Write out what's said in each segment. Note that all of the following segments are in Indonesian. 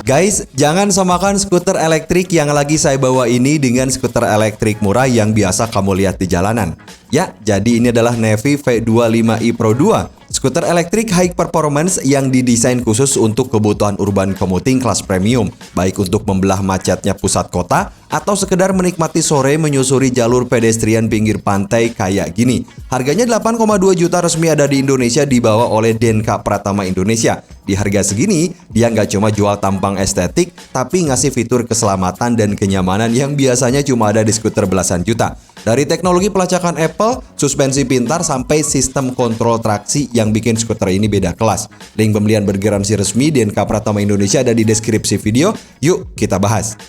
Guys, jangan samakan skuter elektrik yang lagi saya bawa ini dengan skuter elektrik murah yang biasa kamu lihat di jalanan. Ya, jadi ini adalah Nevi V25i Pro 2. Skuter elektrik high performance yang didesain khusus untuk kebutuhan urban commuting kelas premium, baik untuk membelah macetnya pusat kota atau sekedar menikmati sore menyusuri jalur pedestrian pinggir pantai kayak gini. Harganya 8,2 juta resmi ada di Indonesia, dibawa oleh Denka Pratama Indonesia. Di harga segini, dia nggak cuma jual tampang estetik, tapi ngasih fitur keselamatan dan kenyamanan yang biasanya cuma ada di skuter belasan juta. Dari teknologi pelacakan Apple, suspensi pintar, sampai sistem kontrol traksi yang bikin skuter ini beda kelas. Link pembelian bergaransi resmi Denka Pratama Indonesia ada di deskripsi video. Yuk kita bahas.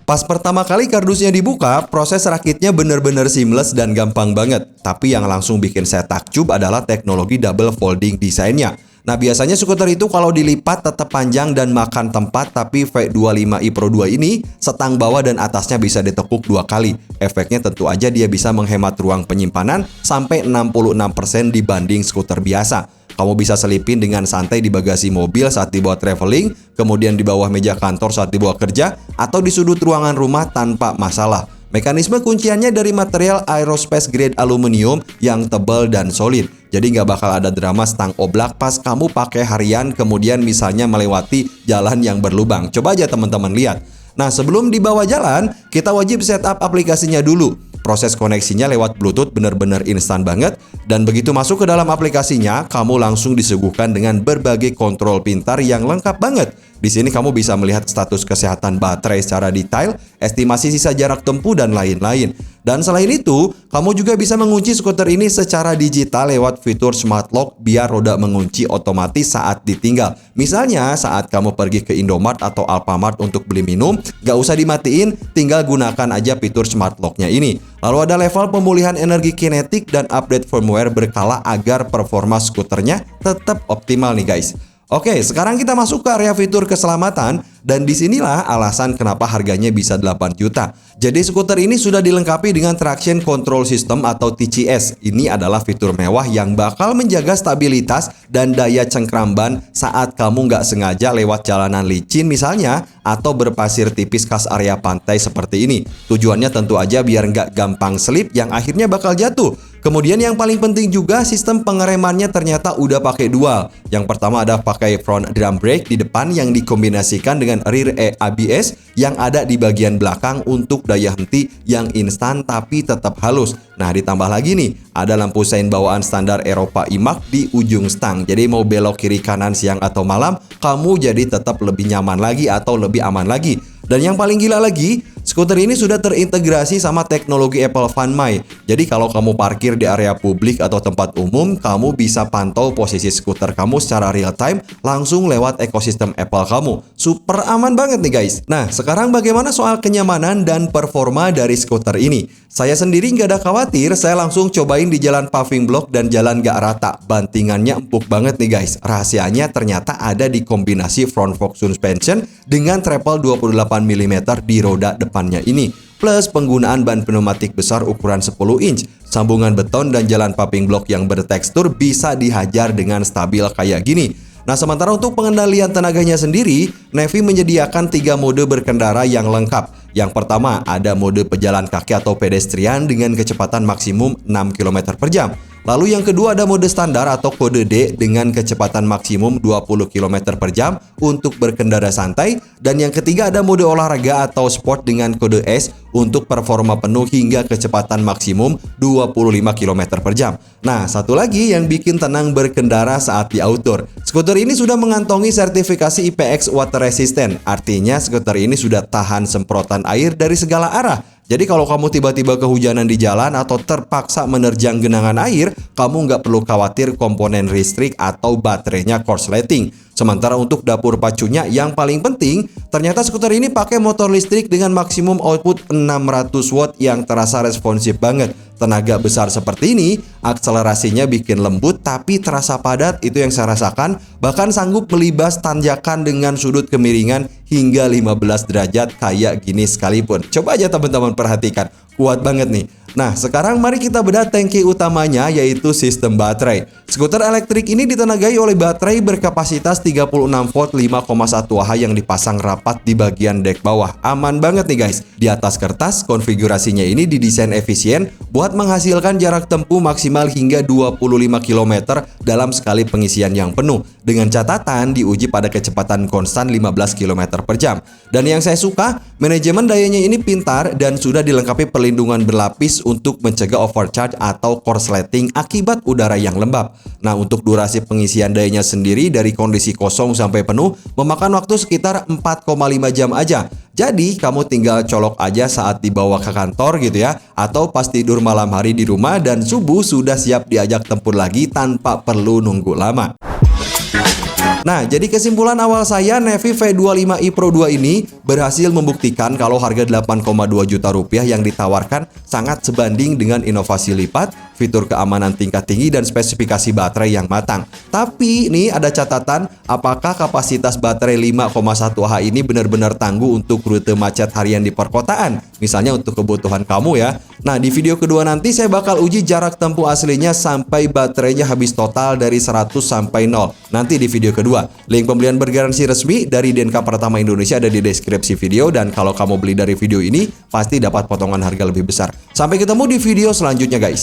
Pas pertama kali kardusnya dibuka, proses rakitnya bener-bener seamless dan gampang banget. Tapi yang langsung bikin saya takjub adalah teknologi double folding desainnya. Nah, biasanya skuter itu kalau dilipat tetap panjang dan makan tempat, tapi V25i Pro 2 ini setang bawah dan atasnya bisa ditekuk 2 kali. Efeknya tentu aja dia bisa menghemat ruang penyimpanan sampai 66% dibanding skuter biasa. Kamu bisa selipin dengan santai di bagasi mobil saat dibawa traveling, kemudian di bawah meja kantor saat dibawa kerja, atau di sudut ruangan rumah tanpa masalah. Mekanisme kunciannya dari material aerospace grade aluminium yang tebal dan solid. Jadi nggak bakal ada drama stang oblak pas kamu pakai harian kemudian misalnya melewati jalan yang berlubang. Coba aja teman-teman lihat. Nah, sebelum dibawa jalan, kita wajib setup aplikasinya dulu. Proses koneksinya lewat Bluetooth benar-benar instan banget, dan begitu masuk ke dalam aplikasinya, kamu langsung disuguhkan dengan berbagai kontrol pintar yang lengkap banget. Di sini kamu bisa melihat status kesehatan baterai secara detail, estimasi sisa jarak tempuh, dan lain-lain. Dan selain itu, kamu juga bisa mengunci skuter ini secara digital lewat fitur Smart Lock biar roda mengunci otomatis saat ditinggal. Misalnya saat kamu pergi ke Indomart atau Alfamart untuk beli minum, gak usah dimatiin, tinggal gunakan aja fitur Smart Lock-nya ini. Lalu ada level pemulihan energi kinetik dan update firmware berkala agar performa skuternya tetap optimal nih guys. Oke, sekarang kita masuk ke area fitur keselamatan, dan disinilah alasan kenapa harganya bisa 8 juta. Jadi skuter ini sudah dilengkapi dengan Traction Control System atau TCS. Ini adalah fitur mewah yang bakal menjaga stabilitas dan daya cengkram ban saat kamu nggak sengaja lewat jalanan licin misalnya, atau berpasir tipis khas area pantai seperti ini. Tujuannya tentu aja biar nggak gampang slip yang akhirnya bakal jatuh. Kemudian yang paling penting juga sistem pengeremannya ternyata udah pakai dual. Yang pertama ada pakai front drum brake di depan yang dikombinasikan dengan rear ABS yang ada di bagian belakang untuk daya henti yang instan tapi tetap halus. Nah, ditambah lagi nih, ada lampu sein bawaan standar Eropa IMAX di ujung stang. Jadi mau belok kiri kanan siang atau malam, kamu jadi tetap lebih nyaman lagi atau lebih aman lagi. Dan yang paling gila lagi, skuter ini sudah terintegrasi sama teknologi Apple Find My. Jadi kalau kamu parkir di area publik atau tempat umum, kamu bisa pantau posisi skuter kamu secara real time langsung lewat ekosistem Apple kamu. Super aman banget nih guys. Nah, sekarang bagaimana soal kenyamanan dan performa dari skuter ini? Saya sendiri nggak ada khawatir, saya langsung cobain di jalan paving block dan jalan nggak rata. Bantingannya empuk banget nih guys. Rahasianya ternyata ada di kombinasi front fork suspension dengan treble 28 mm di roda depannya ini. Plus penggunaan ban pneumatik besar ukuran 10 inch. Sambungan beton dan jalan paving block yang bertekstur bisa dihajar dengan stabil kayak gini. Nah, sementara untuk pengendalian tenaganya sendiri, Nevi menyediakan 3 mode berkendara yang lengkap. Yang pertama, ada mode pejalan kaki atau pedestrian dengan kecepatan maksimum 6 km per jam. Lalu yang kedua ada mode standar atau kode D dengan kecepatan maksimum 20 km per jam untuk berkendara santai. Dan yang ketiga ada mode olahraga atau sport dengan kode S untuk performa penuh hingga kecepatan maksimum 25 km per jam. Nah, satu lagi yang bikin tenang berkendara saat di outdoor. Skuter ini sudah mengantongi sertifikasi IPX Water Resistant. Artinya skuter ini sudah tahan semprotan air dari segala arah. Jadi kalau kamu tiba-tiba kehujanan di jalan atau terpaksa menerjang genangan air, kamu nggak perlu khawatir komponen listrik atau baterainya korsleting. Sementara untuk dapur pacunya yang paling penting, ternyata skuter ini pakai motor listrik dengan maksimum output 600 watt yang terasa responsif banget. Tenaga besar seperti ini, akselerasinya bikin lembut tapi terasa padat, itu yang saya rasakan. Bahkan sanggup melibas tanjakan dengan sudut kemiringan hingga 15 derajat kayak gini sekalipun. Coba aja teman-teman perhatikan, kuat banget nih. Nah, sekarang mari kita bedah tangki utamanya, yaitu sistem baterai. Skuter elektrik ini ditenagai oleh baterai berkapasitas 36 volt 5,1 Ah yang dipasang rapat di bagian dek bawah. Aman banget nih guys. Di atas kertas, konfigurasinya ini didesain efisien buat menghasilkan jarak tempuh maksimal hingga 25 km dalam sekali pengisian yang penuh. Dengan catatan diuji pada kecepatan konstan 15 km per jam. Dan yang saya suka, manajemen dayanya ini pintar dan sudah dilengkapi perlindungan berlapis untuk mencegah overcharge atau korsleting akibat udara yang lembab. Nah, untuk durasi pengisian dayanya sendiri dari kondisi kosong sampai penuh memakan waktu sekitar 4,5 jam aja. Jadi, kamu tinggal colok aja saat dibawa ke kantor gitu ya, atau pas tidur malam hari di rumah dan subuh sudah siap diajak tempur lagi tanpa perlu nunggu lama. Nah, jadi kesimpulan awal saya, Nevi V25i Pro 2 ini berhasil membuktikan kalau harga 8,2 juta rupiah yang ditawarkan sangat sebanding dengan inovasi lipat, fitur keamanan tingkat tinggi, dan spesifikasi baterai yang matang. Tapi ini ada catatan, apakah kapasitas baterai 5,1 Ah ini benar-benar tangguh untuk rute macet harian di perkotaan? Misalnya untuk kebutuhan kamu ya. Nah, di video kedua nanti saya bakal uji jarak tempuh aslinya sampai baterainya habis total dari 100 sampai 0. Nanti di video kedua. Link pembelian bergaransi resmi dari DNK Pratama Indonesia ada di deskripsi video, dan kalau kamu beli dari video ini pasti dapat potongan harga lebih besar. Sampai ketemu di video selanjutnya guys.